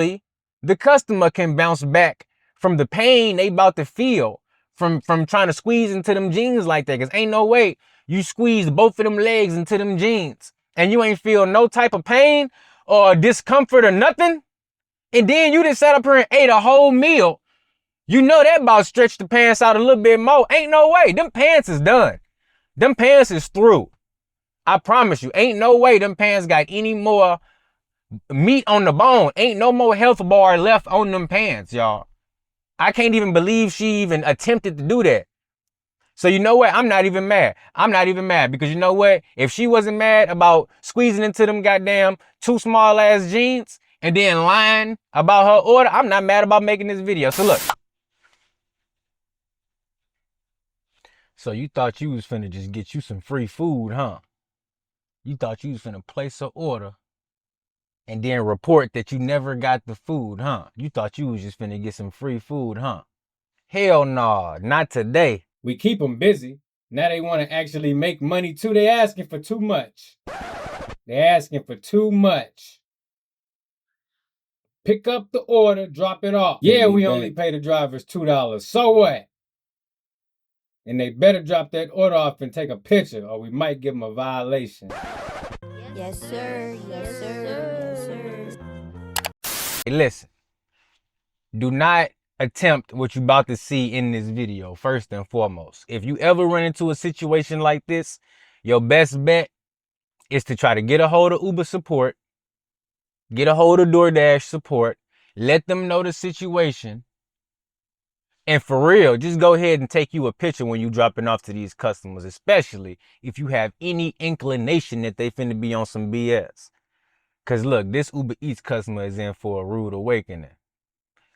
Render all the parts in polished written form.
the customer can bounce back from the pain they about to feel from trying to squeeze into them jeans like that. Cause ain't no way you squeeze both of them legs into them jeans and you ain't feel no type of pain or discomfort or nothing. And then you just sat up here and ate a whole meal. You know that about stretch the pants out a little bit more. Ain't no way. Them pants is done. Them pants is through. I promise you, ain't no way them pants got any more meat on the bone. Ain't no more health bar left on them pants, y'all. I can't even believe she even attempted to do that. So you know what? I'm not even mad. I'm not even mad because you know what? If she wasn't mad about squeezing into them goddamn too small ass jeans and then lying about her order, I'm not mad about making this video. So look. So you thought you was finna just get you some free food, huh? You thought you was finna place an order and then report that you never got the food, huh? You thought you was just finna get some free food, huh? Hell no, not today. We keep them busy. Now they want to actually make money too. They asking for too much. They asking for too much. Pick up the order, drop it off. Yeah, we only pay the drivers $2. So what? And they better drop that order off and take a picture or we might give them a violation. Yes, sir. Yes, sir. Yes, sir. Hey, listen. Do not attempt what you about to see in this video, first and foremost. If you ever run into a situation like this, your best bet is to try to get a hold of Uber support, get a hold of DoorDash support, let them know the situation, and for real, just go ahead and take you a picture when you dropping off to these customers, especially if you have any inclination that they finna be on some BS. Cause look, this Uber Eats customer is in for a rude awakening.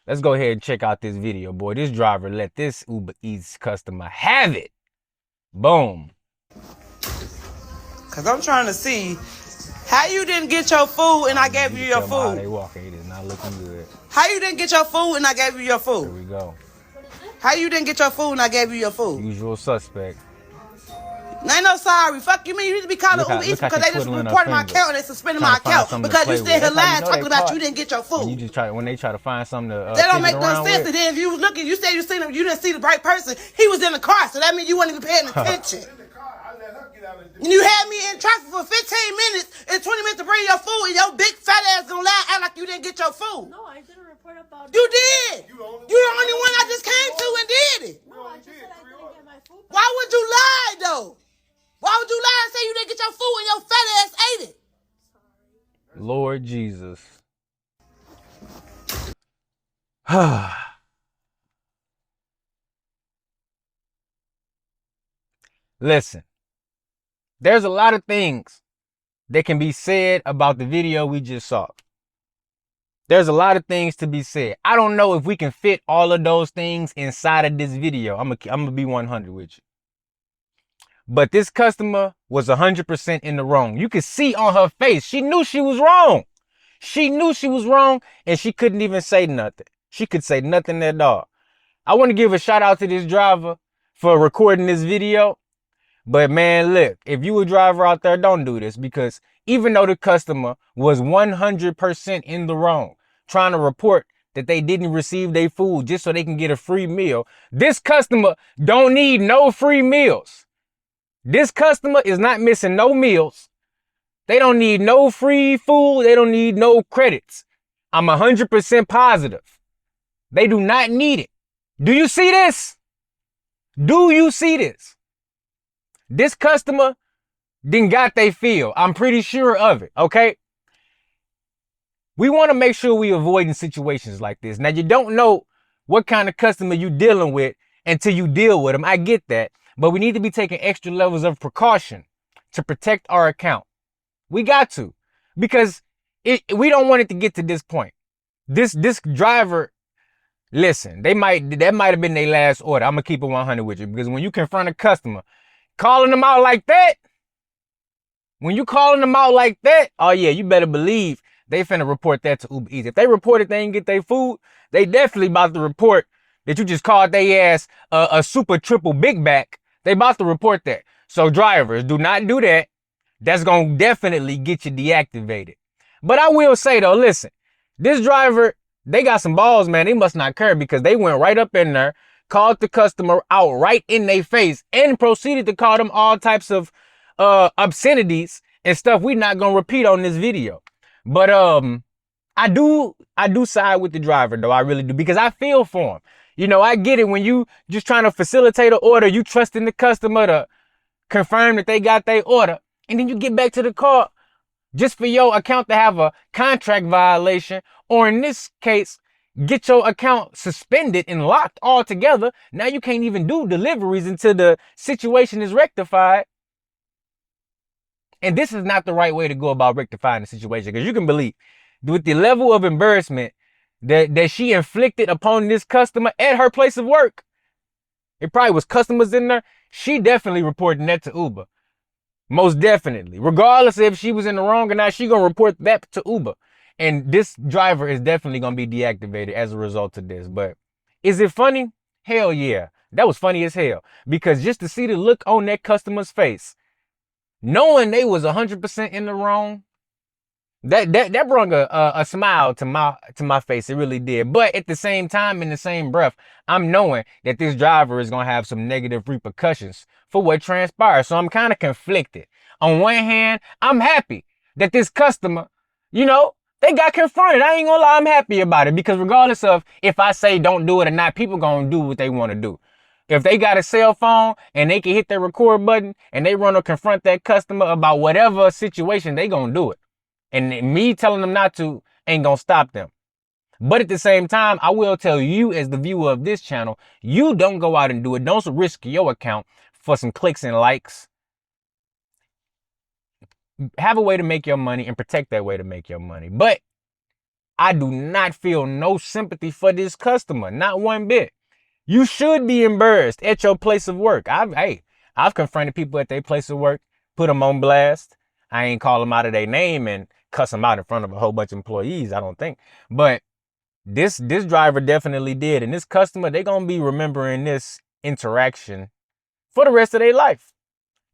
Let's go ahead and check out this video, boy. This driver let this Uber Eats customer have it. Boom. Cause I'm trying to see how you didn't get your food and I gave you your food. How they walking, it is not looking good. How you didn't get your food and I gave you your food? Here we go. How you didn't get your food and I gave you your food? Usual suspect. Ain't no sorry. Fuck you mean you need to be called Uber Eats because they just reported my account and they suspended my account because you still here lying talking about you didn't get your food. You just when they try to find something to that don't make no sense. And then if you was looking, you said you seen him, you didn't see the right person. He was in the car, so that means you weren't even paying attention. And you had me in traffic for 15 minutes and 20 minutes to bring your food, and your big fat ass gonna lie act like you didn't get your food. No, I didn't report about it. You did. You the only one I just came to and did it. No, I just said I didn't get my food. Why would you lie though? Why would you lie and say you didn't get your food and your fat ass ate it? Lord Jesus. Listen, there's a lot of things that can be said about the video we just saw. There's a lot of things to be said. I don't know if we can fit all of those things inside of this video. I'm gonna be 100 with you. But this customer was 100% in the wrong. You could see on her face, she knew she was wrong. She knew she was wrong and she couldn't even say nothing. She could say nothing at all. I want to give a shout out to this driver for recording this video. But man, look, if you a driver out there, don't do this because even though the customer was 100% in the wrong, trying to report that they didn't receive their food just so they can get a free meal, this customer don't need no free meals. This customer is not missing no meals. They don't need no free food. They don't need no credits. I'm 100% positive. They do not need it. Do you see this? Do you see this? This customer didn't got they feel. I'm pretty sure of it, okay? We want to make sure we avoiding situations like this. Now, you don't know what kind of customer you dealing with until you deal with them. I get that. But we need to be taking extra levels of precaution to protect our account. We got to, because we don't want it to get to this point. This driver, listen, that might have been their last order. I'm gonna keep it 100 with you because when you confront a customer, calling them out like that, oh yeah, you better believe they finna report that to Uber Eats. If they reported they didn't get their food, they definitely about to report that you just called their ass a super triple big back. They about to report that. So drivers, do not do that. That's going to definitely get you deactivated. But I will say though, listen, This driver, they got some balls, man. They must not care because they went right up in there, called the customer out right in their face, and proceeded to call them all types of obscenities and stuff we not gonna repeat on this video. But I do side with the driver though. I really do, because I feel for him. You know, I get it when you just trying to facilitate an order, you trusting the customer to confirm that they got their order, and then you get back to the car just for your account to have a contract violation, or in this case, get your account suspended and locked altogether. Now you can't even do deliveries until the situation is rectified. And this is not the right way to go about rectifying the situation, because you can believe with the level of embarrassment that she inflicted upon this customer at her place of work. It probably was customers in there. She definitely reporting that to Uber. Most definitely. Regardless if she was in the wrong or not, she gonna report that to Uber. And this driver is definitely gonna be deactivated as a result of this. But is it funny? Hell yeah. That was funny as hell. Because just to see the look on that customer's face, knowing they was 100% in the wrong, that brought a smile to my face. It really did. But at the same time, in the same breath, I'm knowing that this driver is gonna have some negative repercussions for what transpired. So I'm kind of conflicted. On one hand, I'm happy that this customer, you know, they got confronted. I ain't gonna lie, I'm happy about it, because regardless of if I say don't do it or not, people gonna do what they want to do. If they got a cell phone and they can hit their record button and they run to confront that customer about whatever situation, they gonna do it. And me telling them not to ain't gonna stop them. But at the same time, I will tell you as the viewer of this channel, you don't go out and do it. Don't risk your account for some clicks and likes. Have a way to make your money and protect that way to make your money. But I do not feel no sympathy for this customer, not one bit. You should be embarrassed at your place of work. I've confronted people at their place of work, put them on blast. I ain't call them out of their name and cuss them out in front of a whole bunch of employees, I don't think. But this driver definitely did. And this customer, they gonna be remembering this interaction for the rest of their life.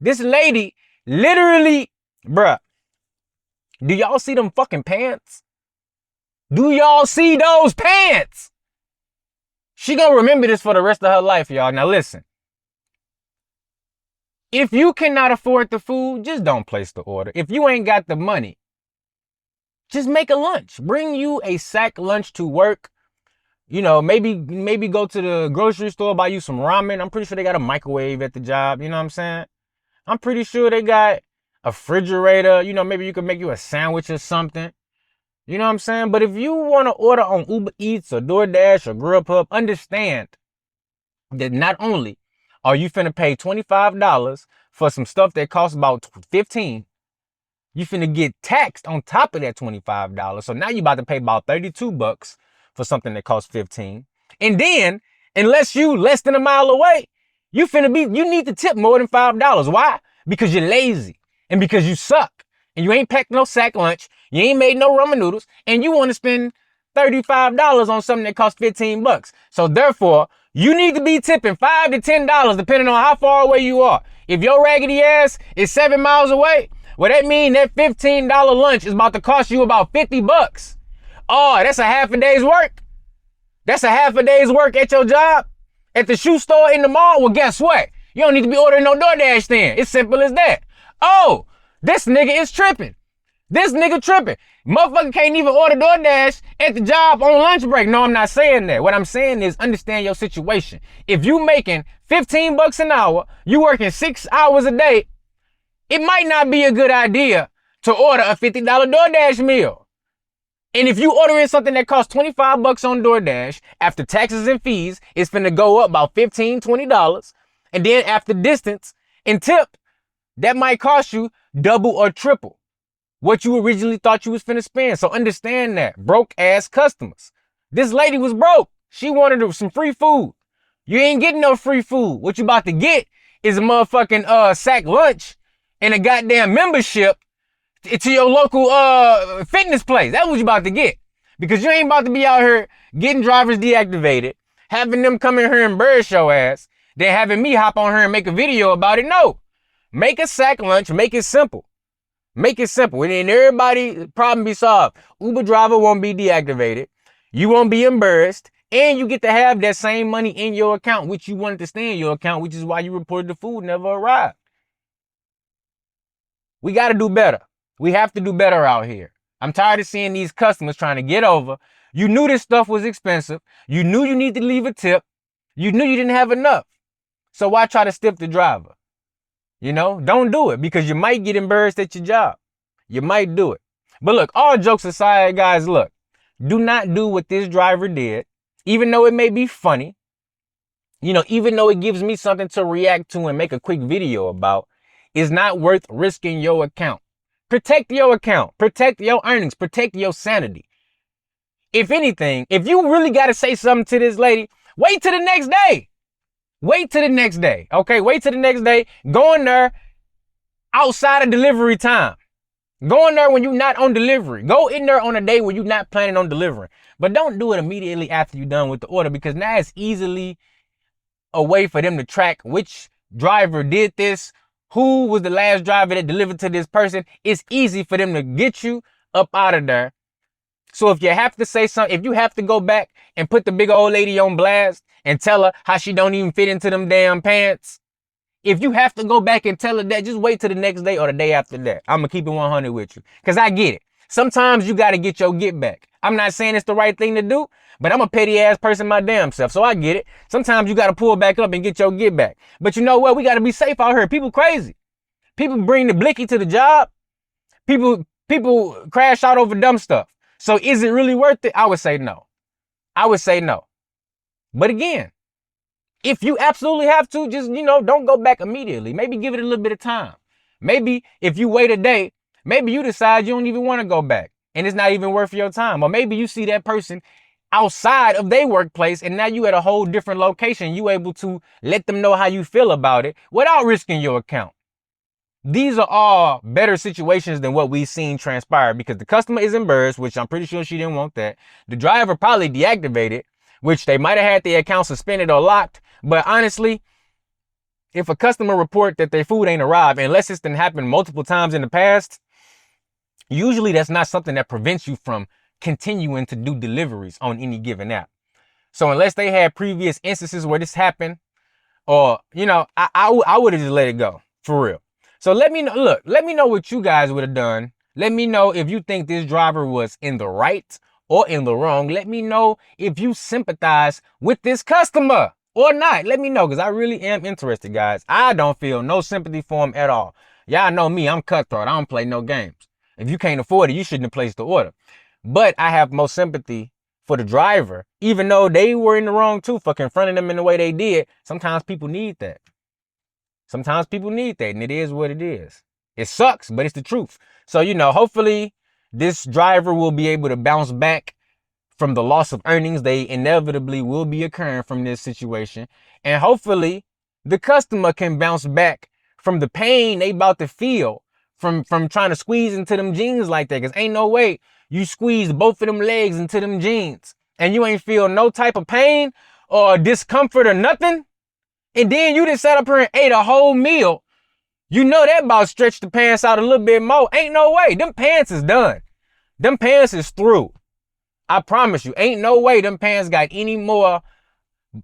This lady literally, bruh, do y'all see them fucking pants? Do y'all see those pants? She gonna remember this for the rest of her life, y'all. Now listen. If you cannot afford the food, just don't place the order. If you ain't got the money, just make a lunch. Bring you a sack lunch to work. You know, maybe go to the grocery store, buy you some ramen. I'm pretty sure they got a microwave at the job. You know what I'm saying? I'm pretty sure they got a refrigerator. You know, maybe you could make you a sandwich or something. You know what I'm saying? But if you want to order on Uber Eats or DoorDash or Grubhub, understand that not only are you finna pay $25 for some stuff that costs about $15, you finna get taxed on top of that $25. So now you about to pay about $32 for something that costs $15. And then, unless you less than a mile away, you need to tip more than $5. Why? Because you're lazy and because you suck and you ain't packed no sack lunch, you ain't made no ramen noodles, and you want to spend $35 on something that costs $15. So therefore, you need to be tipping $5 to $10 depending on how far away you are. If your raggedy ass is 7 miles away, well, that means that $15 lunch is about to cost you about $50. Oh, that's a half a day's work. That's a half a day's work at your job, at the shoe store, in the mall. Well, guess what? You don't need to be ordering no DoorDash then. It's simple as that. Oh, this nigga is tripping. This nigga tripping. Motherfucker can't even order DoorDash at the job on lunch break. No, I'm not saying that. What I'm saying is understand your situation. If you making $15 an hour, you working 6 hours a day, it might not be a good idea to order a $50 DoorDash meal. And if you ordering something that costs $25 on DoorDash, after taxes and fees, it's finna go up about $15, $20. And then after distance and tip, that might cost you double or triple what you originally thought you was finna spend. So understand that. Broke ass customers. This lady was broke. She wanted some free food. You ain't getting no free food. What you about to get is a motherfucking sack lunch and a goddamn membership to your local fitness place. That's what you about to get. Because you ain't about to be out here getting drivers deactivated, having them come in here and embarrass your ass, then having me hop on here and make a video about it. No. Make a sack lunch. Make it simple. Make it simple. And then everybody problem be solved. Uber driver won't be deactivated. You won't be embarrassed. And you get to have that same money in your account, which you wanted to stay in your account, which is why you reported the food never arrived. We got to do better. We have to do better out here. I'm tired of seeing these customers trying to get over. You knew this stuff was expensive. You knew you need to leave a tip. You knew you didn't have enough. So why try to stiff the driver? You know, don't do it because you might get embarrassed at your job. You might do it. But look, all jokes aside, guys, look, do not do what this driver did, even though it may be funny. You know, even though it gives me something to react to and make a quick video about, it's not worth risking your account. Protect your account, protect your earnings, protect your sanity. If anything, if you really got to say something to this lady, wait till the next day. Wait till the next day. Okay, wait till the next day. Go in there outside of delivery time. Go in there when you're not on delivery. Go in there on a day where you're not planning on delivering. But don't do it immediately after you're done with the order, because now it's easily a way for them to track which driver did this, who was the last driver that delivered to this person. It's easy for them to get you up out of there. So if you have to say something, if you have to go back and put the big old lady on blast and tell her how she don't even fit into them damn pants, if you have to go back and tell her that, just wait till the next day or the day after that. I'm going to keep it 100 with you because I get it. Sometimes you got to get your get back. I'm not saying it's the right thing to do, but I'm a petty ass person my damn self, so I get it. Sometimes you got to pull back up and get your get back. But you know what? We got to be safe out here. People crazy. People bring the blicky to the job. People crash out over dumb stuff. So is it really worth it? I would say no. I would say no. But again, if you absolutely have to, just, you know, don't go back immediately. Maybe give it a little bit of time. Maybe if you wait a day, maybe you decide you don't even want to go back and it's not even worth your time. Or maybe you see that person outside of their workplace and now you at a whole different location. You able to let them know how you feel about it without risking your account. These are all better situations than what we've seen transpire because the customer is embarrassed, which I'm pretty sure she didn't want that. The driver probably deactivated, which they might have had their account suspended or locked. But honestly, if a customer report that their food ain't arrived, unless it's been happened multiple times in the past, usually that's not something that prevents you from continuing to do deliveries on any given app. So unless they had previous instances where this happened, or, you know, I would have just let it go for real. So let me know, look, let me know what you guys would have done. Let me know if you think this driver was in the right or in the wrong. Let me know if you sympathize with this customer or not. Let me know, because I really am interested, guys. I don't feel no sympathy for him at all. Y'all know me, I'm cutthroat. I don't play no games. If you can't afford it, you shouldn't have placed the order. But I have more sympathy for the driver, even though they were in the wrong too for confronting them in the way they did. Sometimes people need that. Sometimes people need that, and it is what it is. It sucks, but it's the truth. So, you know, hopefully this driver will be able to bounce back from the loss of earnings. They inevitably will be occurring from this situation. And hopefully the customer can bounce back from the pain they about to feel from trying to squeeze into them jeans like that. Because ain't no way you squeeze both of them legs into them jeans and you ain't feel no type of pain or discomfort or nothing. And then you just sat up here and ate a whole meal. You know that about stretched the pants out a little bit more. Ain't no way. Them pants is done. Them pants is through. I promise you. Ain't no way them pants got any more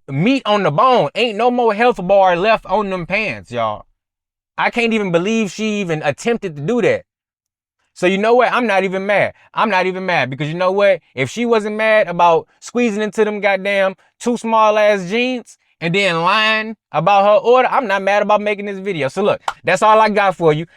meat on the bone. Ain't no more health bar left on them pants, y'all. I can't even believe she even attempted to do that. So you know what? I'm not even mad. I'm not even mad because you know what? If she wasn't mad about squeezing into them goddamn too small ass jeans and then lying about her order, I'm not mad about making this video. So look, that's all I got for you.